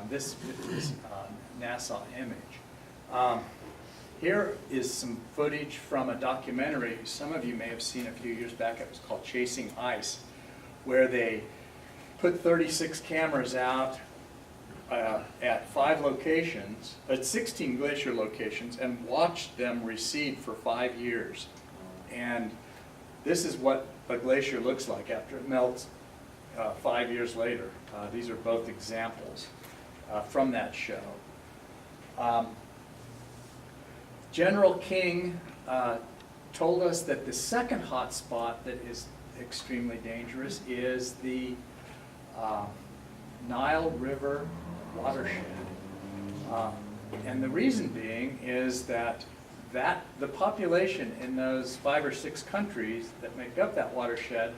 this is NASA image. Here is some footage from a documentary some of you may have seen a few years back. It was called Chasing Ice, where they put 36 cameras out at 5 locations, at 16 glacier locations, and watched them recede for 5 years. And this is what a glacier looks like after it melts 5 years later. These are both examples from that show. General King told us that the second hot spot that is extremely dangerous is the Nile River watershed. And the reason being is that the population in those 5 or 6 countries that make up that watershed,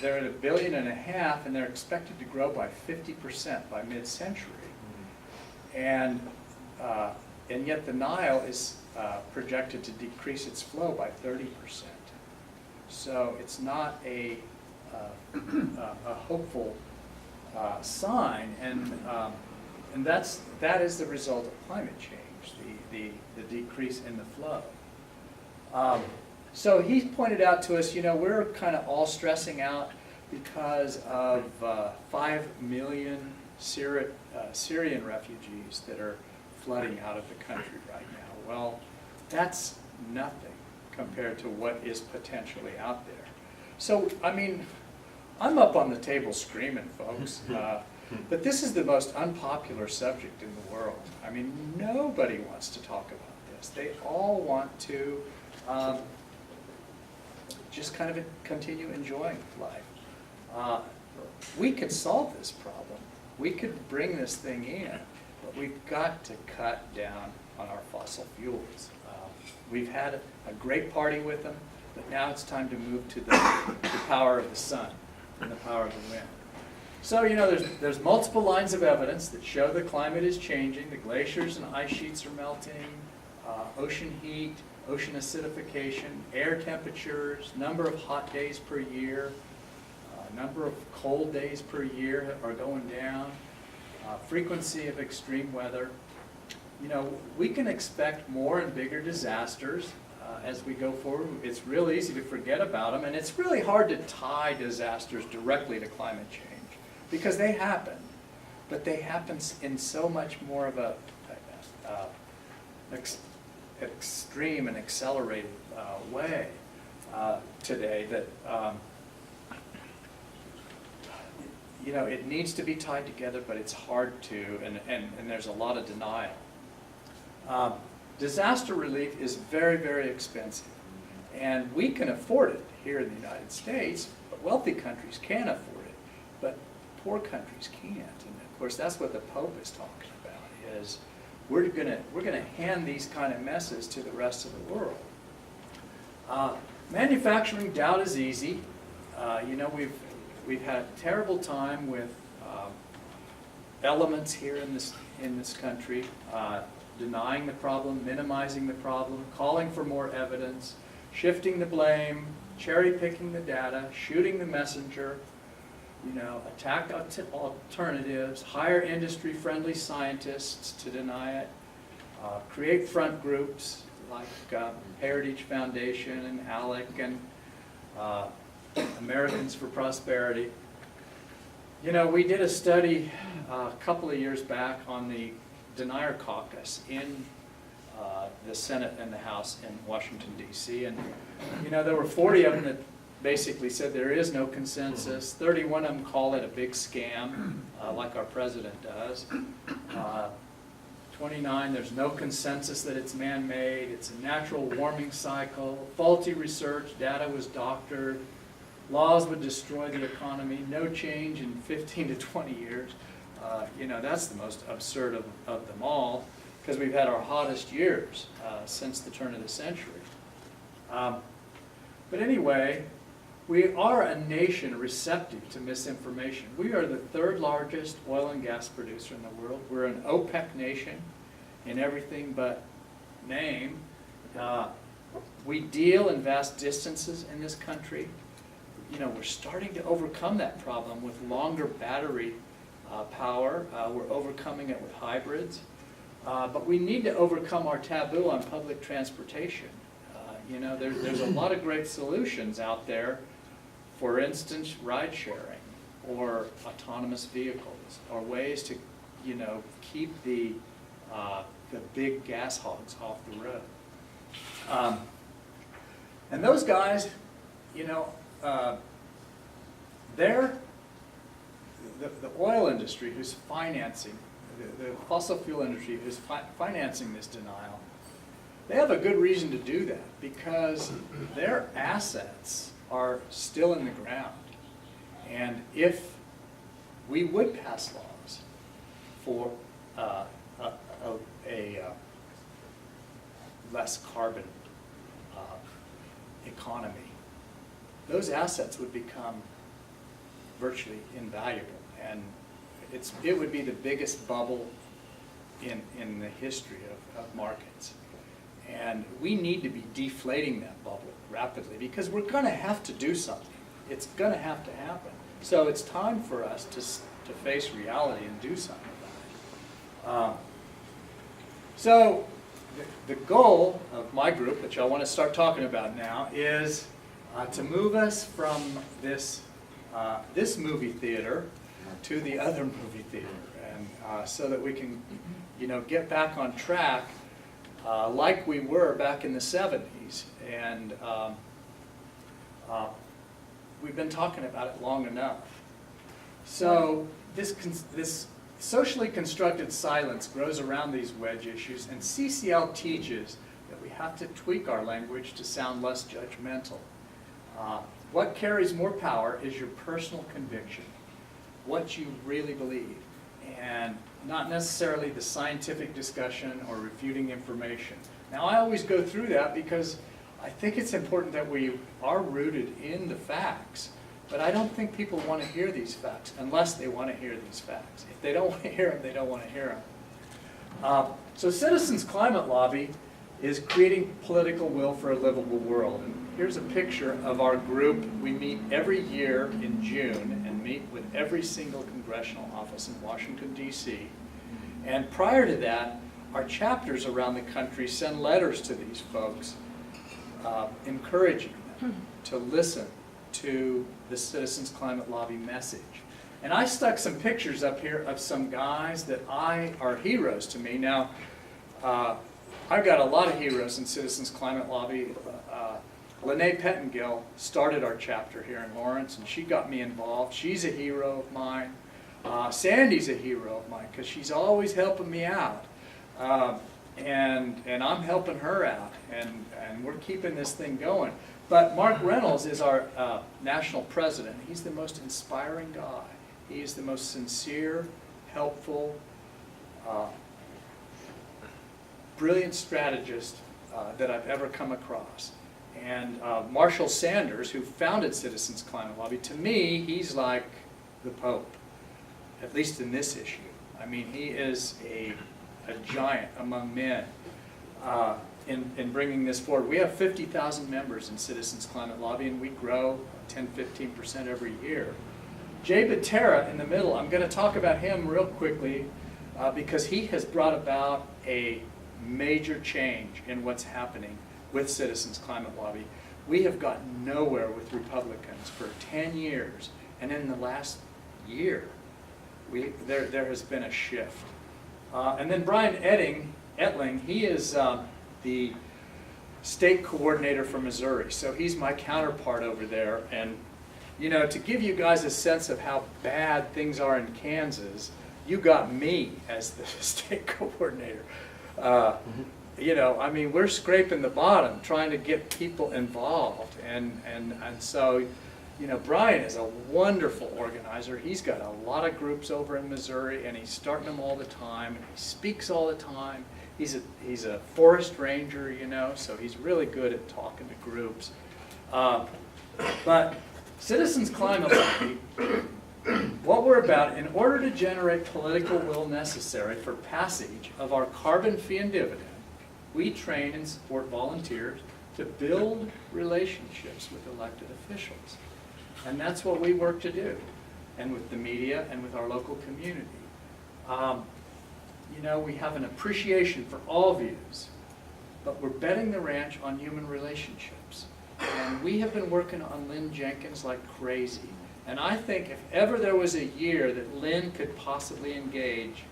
they're at 1.5 billion, and they're expected to grow by 50% by mid-century. And yet the Nile is projected to decrease its flow by 30%. So it's not a hopeful sign, and that is the result of climate change, the decrease in the flow. So he pointed out to us, we're kind of all stressing out because of 5 million Syrian refugees that are flooding out of the country right now. Well, that's nothing compared to what is potentially out there. So, I mean, I'm up on the table screaming, folks, but this is the most unpopular subject in the world. I mean, nobody wants to talk about this. They all want to just kind of continue enjoying life. We could solve this problem. We could bring this thing in, but we've got to cut down on our fossil fuels. We've had a great party with them, but now it's time to move to the power of the sun and the power of the wind. So, there's multiple lines of evidence that show the climate is changing. The glaciers and ice sheets are melting, ocean heat, ocean acidification, air temperatures, number of hot days per year, number of cold days per year are going down, frequency of extreme weather. We can expect more and bigger disasters as we go forward. It's real easy to forget about them, and it's really hard to tie disasters directly to climate change because they happen, but they happen in so much more of a extreme and accelerated way today that it needs to be tied together, but it's hard to, and there's a lot of denial. Disaster relief is very, very expensive, and we can afford it here in the United States, but wealthy countries can afford it, but poor countries can't. And of course, that's what the Pope is talking about, is we're gonna hand these kind of messes to the rest of the world. Manufacturing doubt is easy. We've had a terrible time with elements here in this country, denying the problem, minimizing the problem, calling for more evidence, shifting the blame, cherry-picking the data, shooting the messenger, attack alternatives, hire industry-friendly scientists to deny it, create front groups like Heritage Foundation and ALEC and Americans for Prosperity. We did a study a couple of years back on the denier caucus in the Senate and the House in Washington, D.C. And, there were 40 of them that basically said there is no consensus. 31 of them call it a big scam, like our president does. 29, there's no consensus that it's man-made. It's a natural warming cycle. Faulty research, data was doctored. Laws would destroy the economy. No change in 15 to 20 years. That's the most absurd of them all, because we've had our hottest years since the turn of the century. But anyway, we are a nation receptive to misinformation. We are the 3rd largest oil and gas producer in the world. We're an OPEC nation in everything but name. We deal in vast distances in this country. We're starting to overcome that problem with longer battery power. We're overcoming it with hybrids. But we need to overcome our taboo on public transportation. You know, there's a lot of great solutions out there. For instance, ride sharing or autonomous vehicles, or ways to, you know, keep the big gas hogs off the road. And those guys, you know, they're the oil industry who's financing, the fossil fuel industry who's financing this denial. They have a good reason to do that, because their assets are still in the ground. And if we would pass laws for a less carbon economy, those assets would become virtually invaluable, and it would be the biggest bubble in the history of markets. And we need to be deflating that bubble rapidly, because we're going to have to do something. It's going to have to happen. So it's time for us to face reality and do something about it. So the goal of my group, which I want to start talking about now, is to move us from this movie theater to the other movie theater, and so that we can, you know, get back on track like we were back in the 70s. And we've been talking about it long enough. So this socially constructed silence grows around these wedge issues, and CCL teaches that we have to tweak our language to sound less judgmental. What carries more power is your personal conviction, what you really believe, and not necessarily the scientific discussion or refuting information. Now, I always go through that because I think it's important that we are rooted in the facts, but I don't think people want to hear these facts unless they want to hear these facts. If they don't want to hear them, they don't want to hear them. So Citizens Climate Lobby is creating political will for a livable world. And here's a picture of our group. We meet every year in June and meet with every single congressional office in Washington, D.C. And prior to that, our chapters around the country send letters to these folks encouraging them to listen to the Citizens Climate Lobby message. And I stuck some pictures up here of some guys that are heroes to me. Now, I've got a lot of heroes in Citizens Climate Lobby. Lene Pettengill started our chapter here in Lawrence, and she got me involved. She's a hero of mine. Sandy's a hero of mine because she's always helping me out. And I'm helping her out, and we're keeping this thing going. But Mark Reynolds is our national president. He's the most inspiring guy. He is the most sincere, helpful, brilliant strategist that I've ever come across. And Marshall Sanders, who founded Citizens Climate Lobby, to me, he's like the Pope, at least in this issue. I mean, he is a giant among men in bringing this forward. We have 50,000 members in Citizens Climate Lobby, and we grow 10–15% every year. Jay Batera in the middle, I'm going to talk about him real quickly because he has brought about a major change in what's happening with Citizens Climate Lobby. We have gotten nowhere with Republicans for 10 years, and in the last year, there has been a shift. And then Brian Etling, he is the state coordinator for Missouri, so he's my counterpart over there. And you know, to give you guys a sense of how bad things are in Kansas, you got me as the state coordinator. You know, I mean, we're scraping the bottom, trying to get people involved, and so, you know, Brian is a wonderful organizer. He's got a lot of groups over in Missouri, and he's starting them all the time, and he speaks all the time. He's a forest ranger, you know, so he's really good at talking to groups. But Citizens Climate Lobby, what we're about, in order to generate political will necessary for passage of our carbon fee and dividend, we train and support volunteers to build relationships with elected officials. And that's what we work to do. and with the media and with our local community. You know, we have an appreciation for all views, but we're betting the ranch on human relationships. And we have been working on Lynn Jenkins like crazy. And I think if ever there was a year that Lynn could possibly engage,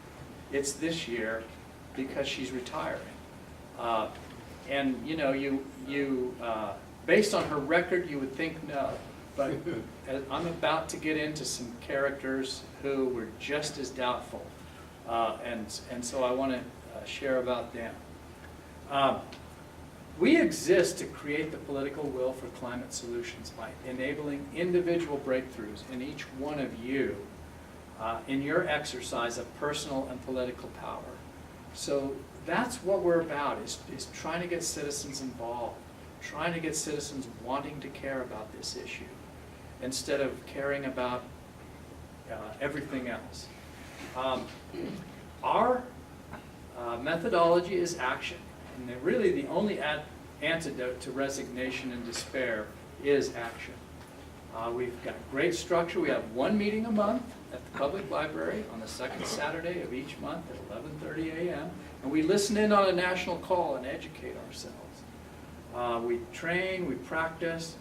it's this year, because she's retiring. And you know, based on her record, you would think no. But I'm about to get into some characters who were just as doubtful. And so I want to share about them. We exist to create the political will for climate solutions by enabling individual breakthroughs in each one of you in your exercise of personal and political power. So that's what we're about, is trying to get citizens involved, trying to get citizens wanting to care about this issue instead of caring about everything else. Our methodology is action. And really the only antidote to resignation and despair is action. We've got great structure. We have one meeting a month at the public library on the second Saturday of each month at 11:30 a.m. And we listen in on a national call and educate ourselves. We train, we practice,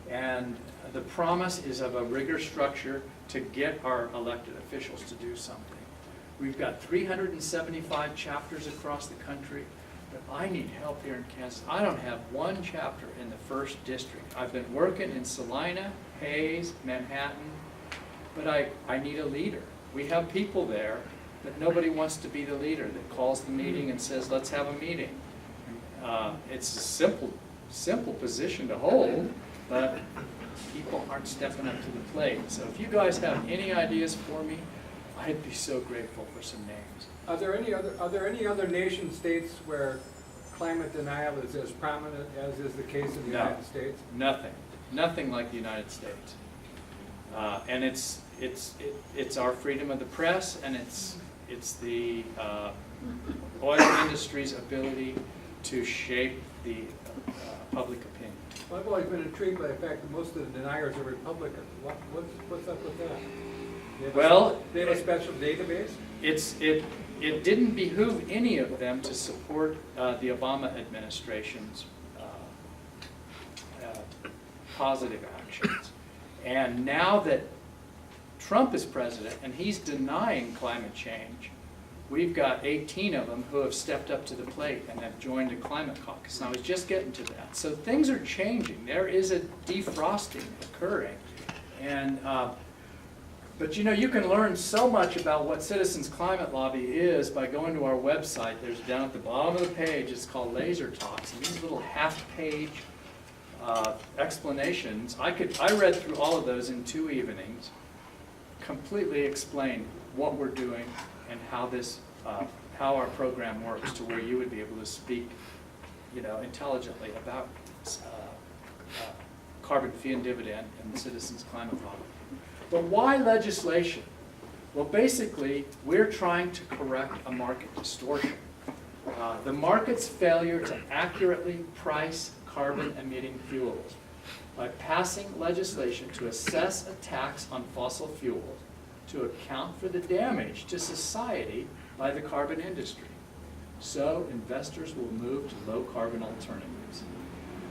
and the promise is of a rigor structure to get our elected officials to do something. We've got 375 chapters across the country. But I need help here in Kansas. I don't have one chapter in the 1st District. I've been working in Salina, Hayes, Manhattan, but I need a leader. We have people there, but nobody wants to be the leader that calls the meeting and says, let's have a meeting. It's a simple position to hold, but people aren't stepping up to the plate. So if you guys have any ideas for me, I'd be so grateful for some names. Are there any other nation states where climate denial is as prominent as is the case in the United States? Nothing like the United States. And it's our freedom of the press, and it's the oil industry's ability to shape the public opinion. Well, I've always been intrigued by the fact that most of the deniers are Republican. What's up with that? They have a special database? It didn't behoove any of them to support the Obama administration's positive actions. And now that Trump is president and he's denying climate change, we've got 18 of them who have stepped up to the plate and have joined a climate caucus. And I was just getting to that. So things are changing. There is a defrosting occurring. And but you know, you can learn so much about what Citizens Climate Lobby is by going to our website. There's down at the bottom of the page, it's called Laser Talks. And these little half-page explanations, I read through all of those in 2 evenings, completely explain what we're doing and how how our program works, to where you would be able to speak, you know, intelligently about carbon fee and dividend and the Citizens Climate Lobby. But why legislation? Well, basically, we're trying to correct a market distortion. The market's failure to accurately price carbon-emitting fuels by passing legislation to assess a tax on fossil fuels to account for the damage to society by the carbon industry. So investors will move to low-carbon alternatives.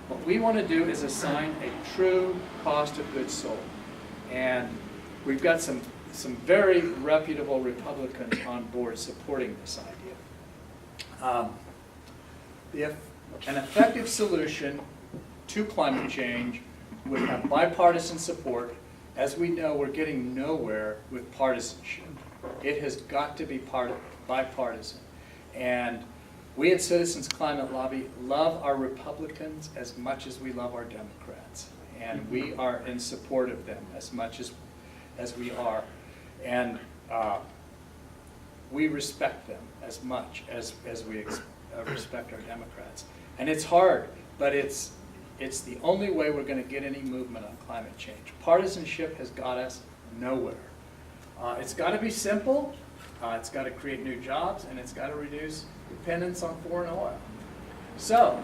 What we want to do is assign a true cost of goods sold. And we've got some very reputable Republicans on board supporting this idea. An effective solution to climate change would have bipartisan support. As we know, we're getting nowhere with partisanship. It has got to be bipartisan. And we at Citizens Climate Lobby love our Republicans as much as we love our Democrats. And we are in support of them as much as we are. And we respect them as much as we respect our Democrats. And it's hard, but it's the only way we're going to get any movement on climate change. Partisanship has got us nowhere. It's got to be simple, it's got to create new jobs, and it's got to reduce dependence on foreign oil. So,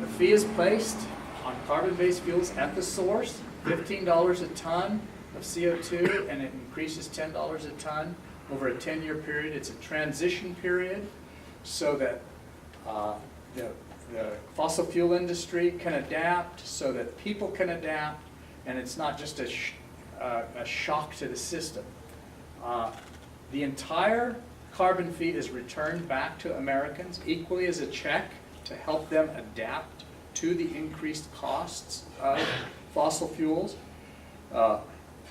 the fee is placed on carbon-based fuels at the source, $15 a ton. of CO2, and it increases $10 a ton over a 10-year period. It's a transition period so that the fossil fuel industry can adapt, so that people can adapt, and it's not just a shock to the system. The entire carbon fee is returned back to Americans equally as a check to help them adapt to the increased costs of fossil fuels.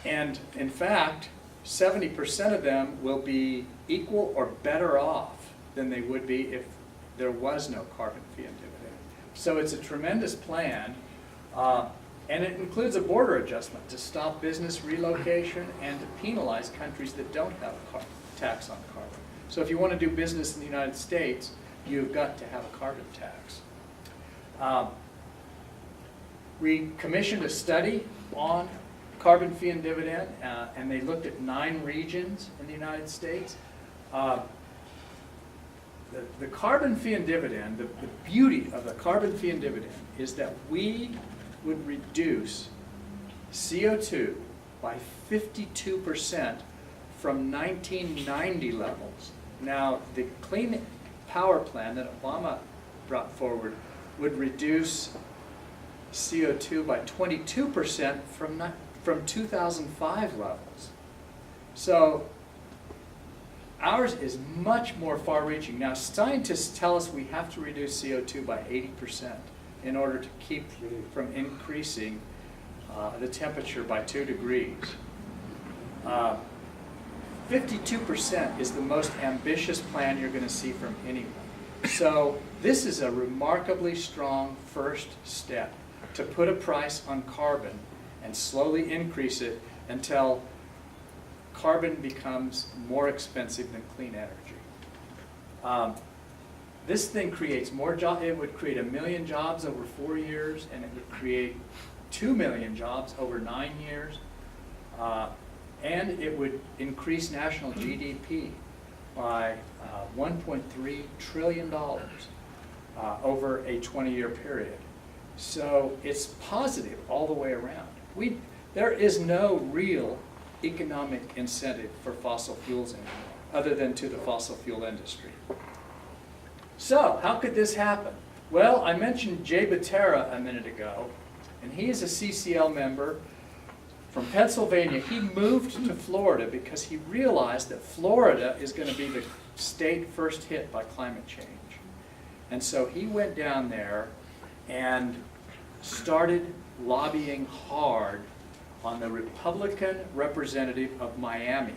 And in fact, 70% of them will be equal or better off than they would be if there was no carbon fee and dividend. So it's a tremendous plan, and it includes a border adjustment to stop business relocation and to penalize countries that don't have a tax on carbon. So if you want to do business in the United States, you've got to have a carbon tax. We commissioned a study on carbon fee and dividend, and they looked at 9 regions in the United States. The carbon fee and dividend, the beauty of the carbon fee and dividend is that we would reduce CO2 by 52% from 1990 levels. Now, the Clean Power Plan that Obama brought forward would reduce CO2 by 22% from 2005 levels. So ours is much more far-reaching. Now, scientists tell us we have to reduce CO2 by 80% in order to keep from increasing the temperature by 2 degrees. 52% is the most ambitious plan you're going to see from anyone. So this is a remarkably strong first step to put a price on carbon and slowly increase it until carbon becomes more expensive than clean energy. This thing creates more jobs. It would create 1 million jobs over 4 years, and it would create 2 million jobs over 9 years. And it would increase national GDP by $1.3 trillion over a 20-year period. So it's positive all the way around. There is no real economic incentive for fossil fuels anymore, other than to the fossil fuel industry. So how could this happen? Well, I mentioned Jay Batera a minute ago, and he is a CCL member from Pennsylvania. He moved to Florida because he realized that Florida is going to be the state first hit by climate change. And so he went down there and started lobbying hard on the Republican representative of Miami.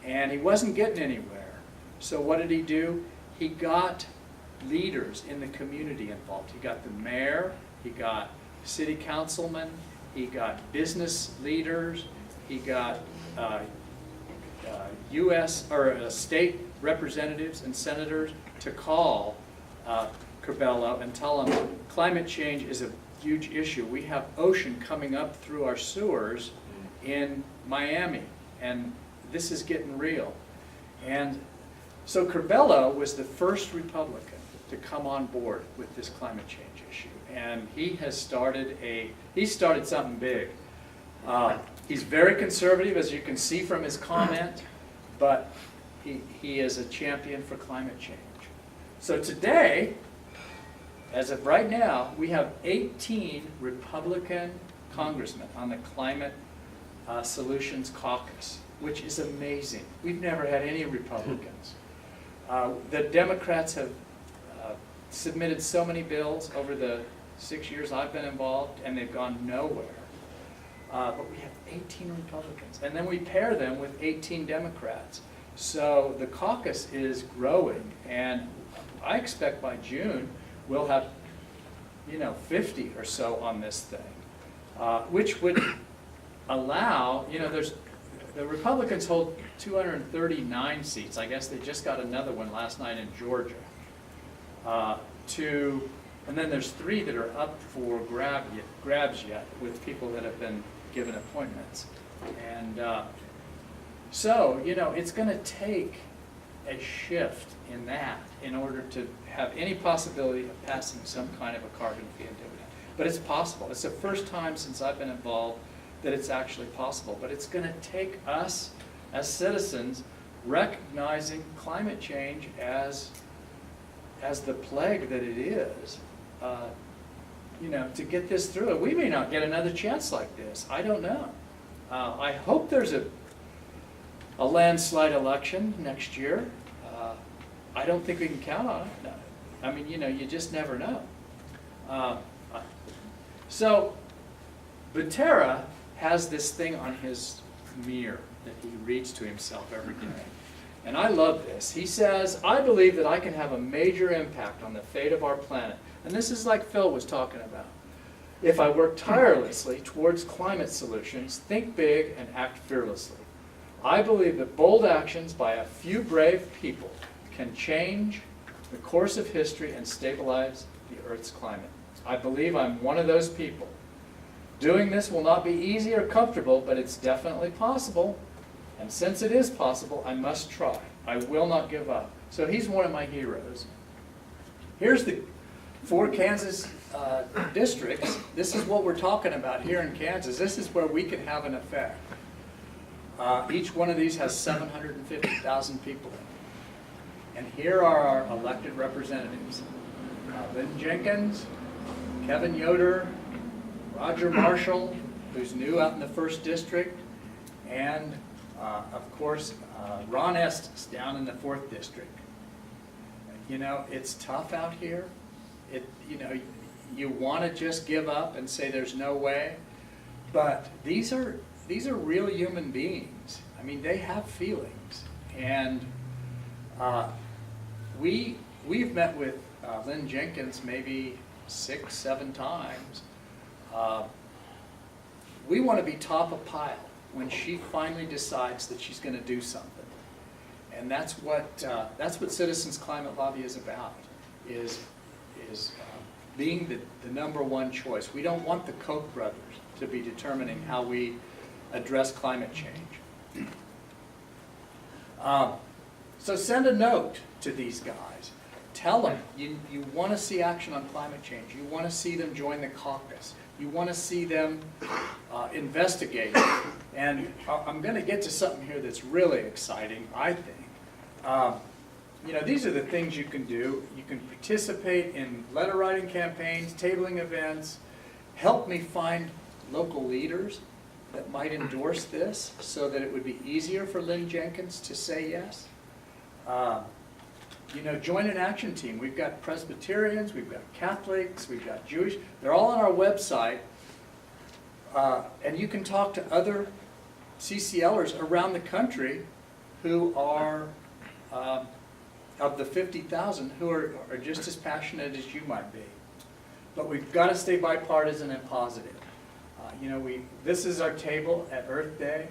And he wasn't getting anywhere. So what did he do? He got leaders in the community involved. He got the mayor, he got city councilmen, he got business leaders, he got U.S. or state representatives and senators to call Curbelo and tell him climate change is a huge issue. We have ocean coming up through our sewers in Miami, and this is getting real. And so Curbelo was the first Republican to come on board with this climate change issue, and he has started something big. He's very conservative, as you can see from his comment, but he is a champion for climate change. So today, as of right now, we have 18 Republican congressmen on the Climate Solutions Caucus, which is amazing. We've never had any Republicans. The Democrats have submitted so many bills over the 6 years I've been involved, and they've gone nowhere. But we have 18 Republicans, and then we pair them with 18 Democrats. So the caucus is growing, and I expect by June we'll have, 50 or so on this thing, which would allow, the Republicans hold 239 seats. I guess they just got another one last night in Georgia. And then there's 3 that are up for grabs yet with people that have been given appointments. And so, it's going to take a shift in that in order to have any possibility of passing some kind of a carbon fee and dividend. But it's possible. It's the first time since I've been involved that it's actually possible. But it's going to take us as citizens recognizing climate change as the plague that it is, to get this through. We may not get another chance like this. I don't know. I hope there's a landslide election next year. I don't think we can count on it. No. I mean, you just never know. So, Butera has this thing on his mirror that he reads to himself every day. And I love this. He says, I believe that I can have a major impact on the fate of our planet. And this is like Phil was talking about. If I work tirelessly towards climate solutions, think big and act fearlessly. I believe that bold actions by a few brave people can change the course of history and stabilize the Earth's climate. I believe I'm one of those people. Doing this will not be easy or comfortable, but it's definitely possible. And since it is possible, I must try. I will not give up. So he's one of my heroes. Here's the 4 Kansas districts. This is what we're talking about here in Kansas. This is where we can have an effect. Each one of these has 750,000 people in it. And here are our elected representatives. Lynn Jenkins, Kevin Yoder, Roger Marshall, who's new out in the 1st District, and of course, Ron Estes down in the 4th District. It's tough out here. You want to just give up and say there's no way, but these are real human beings. I mean, they have feelings, and we've met with Lynn Jenkins maybe 6, 7 times. We want to be top of pile when she finally decides that she's going to do something. And that's what Citizens Climate Lobby is about, is being the #1 choice. We don't want the Koch brothers to be determining how we address climate change. So send a note to these guys. Tell them you want to see action on climate change. You want to see them join the caucus. You want to see them investigate. And I'm going to get to something here that's really exciting, I think. These are the things you can do. You can participate in letter writing campaigns, tabling events, help me find local leaders that might endorse this so that it would be easier for Lynn Jenkins to say yes. Join an action team. We've got Presbyterians, we've got Catholics, we've got Jewish. They're all on our website. And you can talk to other CCLers around the country who are, of the 50,000, who are just as passionate as you might be. But we've got to stay bipartisan and positive. This is our table at Earth Day.